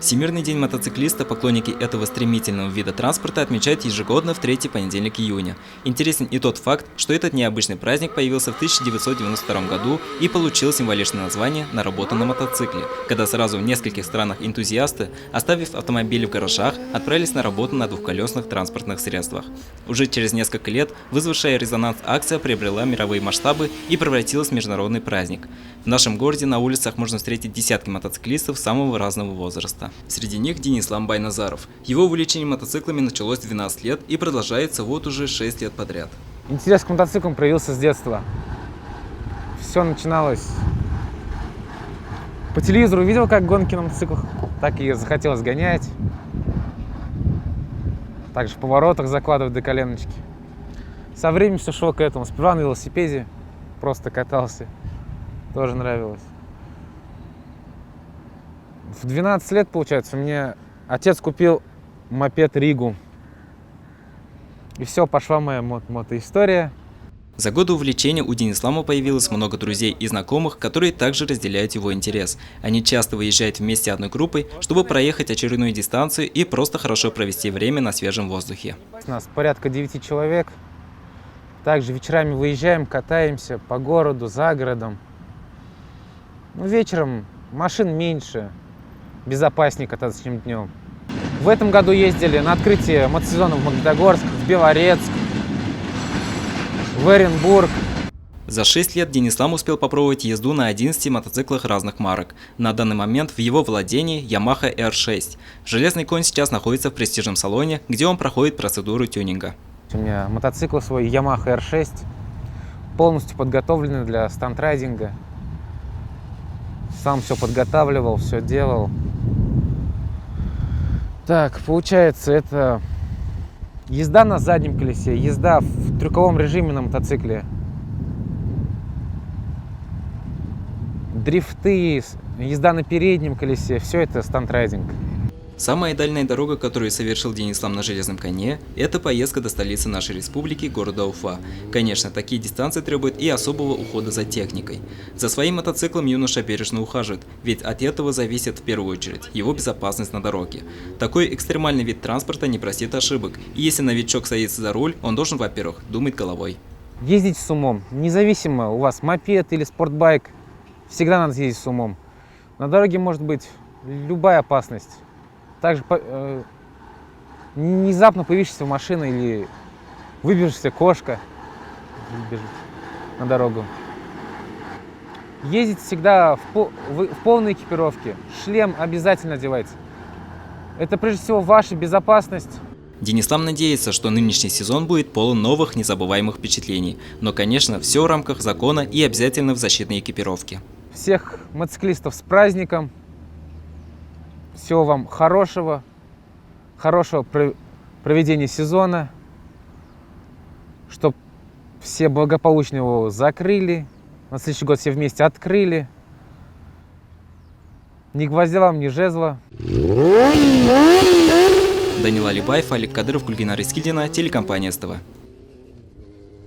Всемирный день мотоциклиста поклонники этого стремительного вида транспорта отмечают ежегодно в третий понедельник июня. Интересен и тот факт, что этот необычный праздник появился в 1992 году и получил символичное название «На работу на мотоцикле», когда сразу в нескольких странах энтузиасты, оставив автомобили в гаражах, отправились на работу на двухколесных транспортных средствах. Уже через несколько лет вызвавшая резонанс акция приобрела мировые масштабы и превратилась в международный праздник. В нашем городе на улицах можно встретить десятки мотоциклистов самого разного возраста. Среди них Денис Ламбай-Назаров. Его увлечение мотоциклами началось в 12 лет и продолжается вот уже 6 лет подряд. Интерес к мотоциклам проявился с детства. Все начиналось... По телевизору видел, как гонки на мотоциклах, так и захотелось гонять. Также в поворотах закладывать до коленочки. Со временем все шло к этому. Сперва на велосипеде просто катался. Тоже нравилось. В 12 лет, получается, мне отец купил мопед Ригу. И все, пошла моя мотоистория. За годы увлечения у Денислама появилось много друзей и знакомых, которые также разделяют его интерес. Они часто выезжают вместе одной группой, чтобы проехать очередную дистанцию и просто хорошо провести время на свежем воздухе. У нас порядка 9 человек. Также вечерами выезжаем, катаемся по городу, за городом. Ну, вечером машин меньше, безопаснее кататься, чем днем. В этом году ездили на открытие мотосезона в Магнитогорск, в Белорецк, в Оренбург. За 6 лет Денислам успел попробовать езду на 11 мотоциклах разных марок. На данный момент в его владении Yamaha R6. Железный конь сейчас находится в престижном салоне, где он проходит процедуру тюнинга. У меня мотоцикл свой Yamaha R6, полностью подготовленный для стандрайдинга. Сам все подготавливал, все делал. Так, получается, это езда на заднем колесе, езда в трюковом режиме на мотоцикле, дрифты, езда на переднем колесе, все это стандрайдинг. Самая дальняя дорога, которую совершил Денислам на железном коне, это поездка до столицы нашей республики, города Уфа. Конечно, такие дистанции требуют и особого ухода за техникой. За своим мотоциклом юноша бережно ухаживает, ведь от этого зависит в первую очередь его безопасность на дороге. Такой экстремальный вид транспорта не простит ошибок, и если новичок садится за руль, он должен, во-первых, думать головой. Ездить с умом, независимо, у вас мопед или спортбайк, всегда надо ездить с умом. На дороге может быть любая опасность. Также внезапно появишься машина или выбежишься кошка на дорогу. Ездить всегда в полной экипировке. Шлем обязательно одевайте. Это прежде всего ваша безопасность. Денислам надеется, что нынешний сезон будет полон новых незабываемых впечатлений. Но, конечно, все в рамках закона и обязательно в защитной экипировке. Всех мотоциклистов с праздником. Всего вам хорошего проведения сезона, чтобы все благополучно его закрыли, на следующий год все вместе открыли. Ни гвоздя вам, ни жезла. Данил Алибаев, Олег Кадыров, Гульгина Рискильдина, телекомпания СТВ.